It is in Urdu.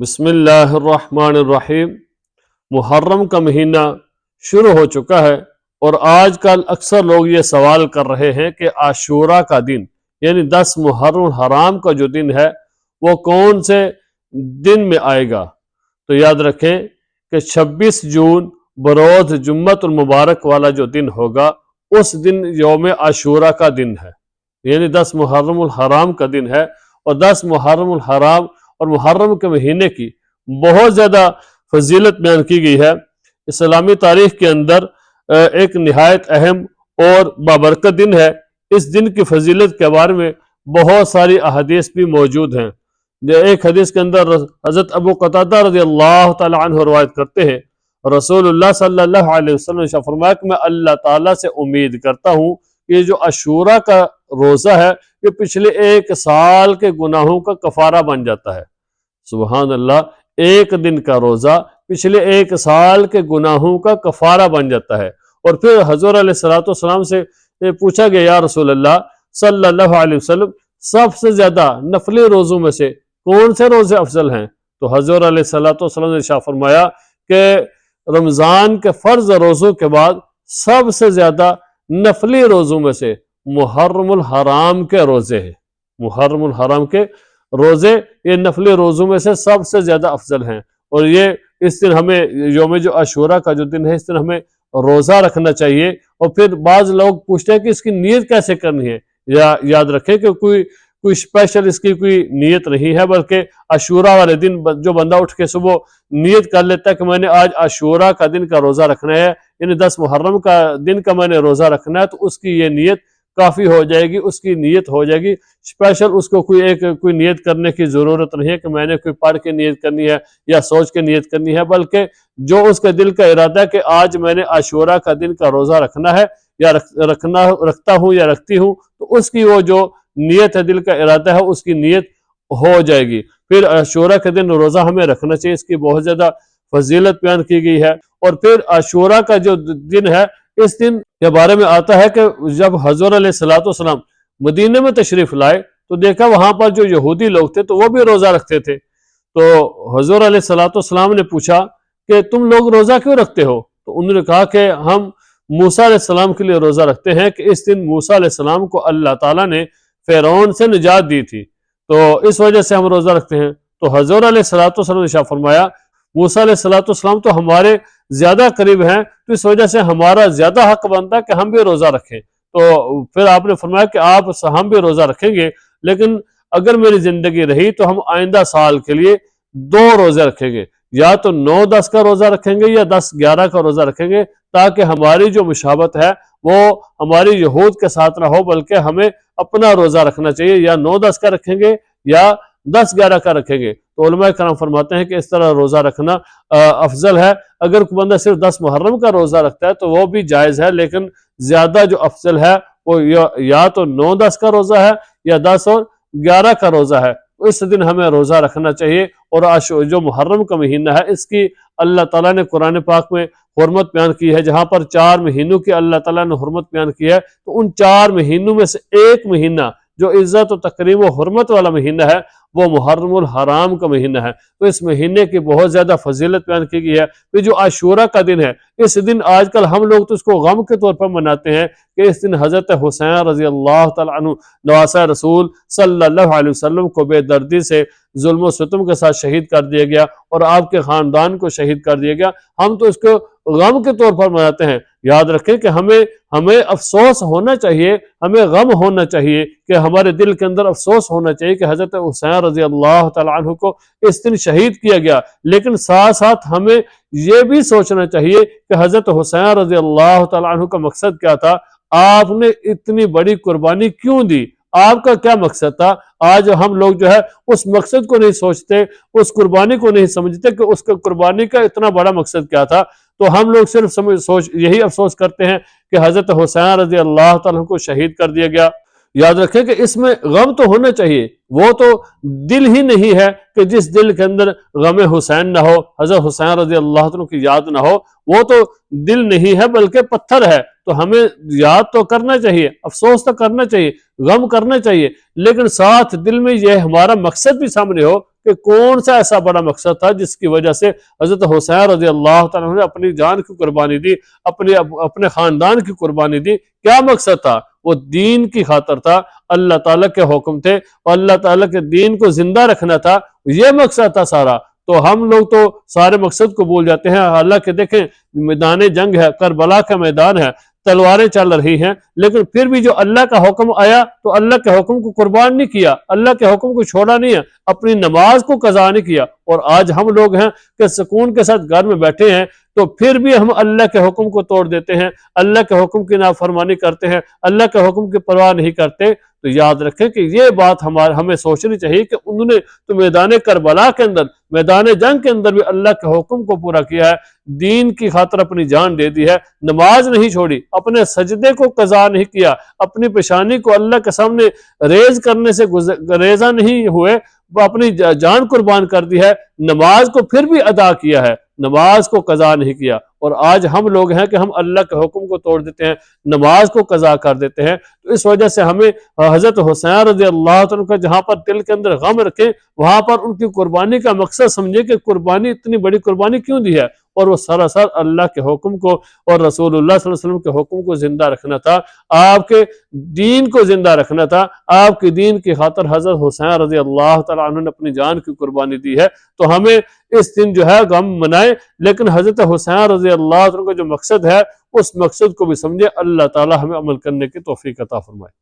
بسم اللہ الرحمن الرحیم۔ محرم کا مہینہ شروع ہو چکا ہے اور آج کل اکثر لوگ یہ سوال کر رہے ہیں کہ عاشورہ کا دن یعنی 10 محرم الحرام کا جو دن ہے وہ کون سے دن میں آئے گا؟ تو یاد رکھیں کہ 26 جون بروز جمعۃ المبارک والا جو دن ہوگا اس دن یوم عاشورہ کا دن ہے، یعنی 10 محرم الحرام کا دن ہے۔ اور 10 محرم الحرام اور محرم کے مہینے کی بہت زیادہ فضیلت بیان کی گئی ہے۔ اسلامی تاریخ کے اندر ایک نہایت اہم اور بابرکت دن ہے۔ اس دن کی فضیلت کے بارے میں بہت ساری احادیث بھی موجود ہیں۔ ایک حدیث کے اندر حضرت ابو قتادہ رضی اللہ تعالی عنہ روایت کرتے ہیں، رسول اللہ صلی اللہ علیہ وسلم نے فرمایا کہ میں اللہ تعالیٰ سے امید کرتا ہوں کہ یہ جو عاشورہ کا روزہ ہے یہ پچھلے 1 سال کے گناہوں کا کفارہ بن جاتا ہے۔ سبحان اللہ، ایک دن کا روزہ پچھلے 1 سال کے گناہوں کا کفارہ بن جاتا ہے۔ اور پھر حضور علیہ السلام سے پوچھا گیا، یا رسول اللہ صلی اللہ علیہ وسلم سب سے زیادہ نفلی روزوں میں سے کون سے روزے افضل ہیں؟ تو حضور علیہ السلام نے ارشاد فرمایا کہ رمضان کے فرض روزوں کے بعد سب سے زیادہ نفلی روزوں میں سے محرم الحرام کے روزے ہیں۔ محرم الحرام کے روزے یہ نفلی روزوں میں سے سب سے زیادہ افضل ہیں۔ اور یہ اس دن ہمیں یوم جو عاشورہ کا جو دن ہے اس دن ہمیں روزہ رکھنا چاہیے۔ اور پھر بعض لوگ پوچھتے ہیں کہ اس کی نیت کیسے کرنی ہے؟ یاد رکھیں کہ کوئی اسپیشل اس کی کوئی نیت نہیں ہے، بلکہ عاشورہ والے دن جو بندہ اٹھ کے صبح نیت کر لیتا ہے کہ میں نے آج عاشورہ کا دن کا روزہ رکھنا ہے، یعنی 10 محرم کا دن کا میں نے روزہ رکھنا ہے، تو اس کی یہ نیت کافی ہو جائے گی، اس کی نیت ہو جائے گی۔ اسپیشل اس کو کوئی نیت کرنے کی ضرورت نہیں ہے کہ میں نے کوئی پڑھ کے نیت کرنی ہے یا سوچ کے نیت کرنی ہے، بلکہ جو اس کے دل کا ارادہ ہے کہ آج میں نے عاشورہ کا دن کا روزہ رکھنا ہے یا رکھتا ہوں یا رکھتی ہوں، تو اس کی وہ جو نیت ہے، دل کا ارادہ ہے، اس کی نیت ہو جائے گی۔ پھر عاشورہ کے دن روزہ ہمیں رکھنا چاہیے، اس کی بہت زیادہ فضیلت بیان کی گئی ہے۔ اور پھر عاشورہ کا جو دن ہے اس دن کے بارے میں آتا ہے کہ جب حضور علیہ السلام مدینہ میں تشریف لائے تو دیکھا وہاں پر جو یہودی لوگ تھے تو وہ بھی روزہ رکھتے تھے۔ تو حضور علیہ السلام نے پوچھا کہ تم لوگ روزہ کیوں رکھتے ہو؟ تو انہوں نے کہا کہ ہم موسیٰ علیہ السلام کے لیے روزہ رکھتے ہیں کہ اس دن موسیٰ علیہ السلام کو اللہ تعالیٰ نے فرعون سے نجات دی تھی، تو اس وجہ سے ہم روزہ رکھتے ہیں۔ تو حضور علیہ السلام نے ارشاد فرمایا موسیٰ علیہ السلام تو ہمارے زیادہ قریب ہیں، تو اس وجہ سے ہمارا زیادہ حق بنتا ہے کہ ہم بھی روزہ رکھیں۔ تو پھر آپ نے فرمایا کہ ہم بھی روزہ رکھیں گے، لیکن اگر میری زندگی رہی تو ہم آئندہ سال کے لیے 2 روزے رکھیں گے، یا تو 9-10 کا روزہ رکھیں گے یا 10-11 کا روزہ رکھیں گے، تاکہ ہماری جو مشابہت ہے وہ ہماری یہود کے ساتھ نہ ہو، بلکہ ہمیں اپنا روزہ رکھنا چاہیے، یا 9-10 کا رکھیں گے یا 10-11 کا رکھیں گے۔ تو علماء کرام فرماتے ہیں کہ اس طرح روزہ رکھنا افضل ہے۔ اگر کوئی بندہ صرف 10 محرم کا روزہ رکھتا ہے تو وہ بھی جائز ہے، لیکن زیادہ جو افضل ہے وہ یا تو 9-10 کا روزہ ہے یا 10 اور 11 کا روزہ ہے۔ اس دن ہمیں روزہ رکھنا چاہیے۔ اور جو محرم کا مہینہ ہے اس کی اللہ تعالیٰ نے قرآن پاک میں حرمت بیان کی ہے، جہاں پر 4 مہینوں کی اللہ تعالیٰ نے حرمت بیان کی ہے، تو ان 4 مہینوں میں سے ایک مہینہ جو عزت و تکریم و حرمت والا مہینہ ہے وہ محرم الحرام کا مہینہ ہے۔ تو اس مہینے کی بہت زیادہ فضیلت بیان کی گئی ہے۔ پھر جو عاشورہ کا دن ہے اس دن آج کل ہم لوگ تو اس کو غم کے طور پر مناتے ہیں کہ اس دن حضرت حسین رضی اللہ تعالیٰ عنہ نواسہ رسول صلی اللہ علیہ وسلم کو بے دردی سے ظلم و ستم کے ساتھ شہید کر دیا گیا اور آپ کے خاندان کو شہید کر دیا گیا۔ ہم تو اس کو غم کے طور پر مناتے ہیں۔ یاد رکھیں کہ ہمیں افسوس ہونا چاہیے، ہمیں غم ہونا چاہیے، کہ ہمارے دل کے اندر افسوس ہونا چاہیے کہ حضرت حسین رضی اللہ تعالیٰ عنہ کو اس دن شہید کیا گیا، لیکن ساتھ ساتھ ہمیں یہ بھی سوچنا چاہیے کہ حضرت حسین رضی اللہ تعالیٰ عنہ کا مقصد کیا تھا، آپ نے اتنی بڑی قربانی کیوں دی، آپ کا کیا مقصد تھا؟ آج ہم لوگ جو ہے اس مقصد کو نہیں سوچتے، اس قربانی کو نہیں سمجھتے کہ اس کا قربانی کا اتنا بڑا مقصد کیا تھا۔ تو ہم لوگ صرف یہی افسوس کرتے ہیں کہ حضرت حسین رضی اللہ تعالیٰ کو شہید کر دیا گیا۔ یاد رکھیں کہ اس میں غم تو ہونا چاہیے، وہ تو دل ہی نہیں ہے کہ جس دل کے اندر غم حسین نہ ہو، حضرت حسین رضی اللہ عنہ کی یاد نہ ہو، وہ تو دل نہیں ہے بلکہ پتھر ہے۔ تو ہمیں یاد تو کرنا چاہیے، افسوس تو کرنا چاہیے، غم کرنا چاہیے، لیکن ساتھ دل میں یہ ہمارا مقصد بھی سامنے ہو کہ کہ کون سا ایسا بڑا مقصد تھا جس کی وجہ سے حضرت حسین رضی اللہ تعالیٰ عنہ نے اپنی جان کی قربانی دی، اپنے خاندان کی قربانی دی۔ کیا مقصد تھا؟ وہ دین کی خاطر تھا، اللہ تعالیٰ کے حکم تھے اور اللہ تعالیٰ کے دین کو زندہ رکھنا تھا، یہ مقصد تھا سارا۔ تو ہم لوگ تو سارے مقصد کو بھول جاتے ہیں۔ حالانکہ دیکھیں میدان جنگ ہے، کربلا کا میدان ہے، تلواریں چل رہی ہیں، لیکن پھر بھی جو اللہ کا حکم آیا تو اللہ کے حکم کو قربان نہیں کیا، اللہ کے حکم کو چھوڑا نہیں ہے، اپنی نماز کو قضا نہیں کیا۔ اور آج ہم لوگ ہیں کہ سکون کے ساتھ گھر میں بیٹھے ہیں تو پھر بھی ہم اللہ کے حکم کو توڑ دیتے ہیں، اللہ کے حکم کی نافرمانی کرتے ہیں، اللہ کے حکم کی پرواہ نہیں کرتے۔ تو یاد رکھیں کہ یہ بات ہمیں سوچنی چاہیے کہ انہوں نے تو میدان کربلا کے اندر، میدان جنگ کے اندر بھی اللہ کے حکم کو پورا کیا ہے، دین کی خاطر اپنی جان دے دی ہے، نماز نہیں چھوڑی، اپنے سجدے کو قضا نہیں کیا، اپنی پیشانی کو اللہ کے سامنے ریز کرنے سے ریزہ نہیں ہوئے، وہ اپنی جان قربان کر دی ہے، نماز کو پھر بھی ادا کیا ہے، نماز کو قضا نہیں کیا۔ اور آج ہم لوگ ہیں کہ ہم اللہ کے حکم کو توڑ دیتے ہیں، نماز کو قضا کر دیتے ہیں۔ تو اس وجہ سے ہمیں حضرت حسین رضی اللہ عنہ کا جہاں پر دل کے اندر غم رکھیں، وہاں پر ان کی قربانی کا مقصد سمجھے کہ قربانی، اتنی بڑی قربانی کیوں دی ہے، اور وہ سراسر اللہ کے حکم کو اور رسول اللہ صلی اللہ علیہ وسلم کے حکم کو زندہ رکھنا تھا، آپ کے دین کو زندہ رکھنا تھا۔ آپ کے دین کی خاطر حضرت حسین رضی اللہ تعالیٰ عنہ نے اپنی جان کی قربانی دی ہے۔ تو ہمیں اس دن جو ہے غم منائے، لیکن حضرت حسین رضی اللہ عنہ کا جو مقصد ہے اس مقصد کو بھی سمجھے۔ اللہ تعالیٰ ہمیں عمل کرنے کی توفیق عطا فرمائے۔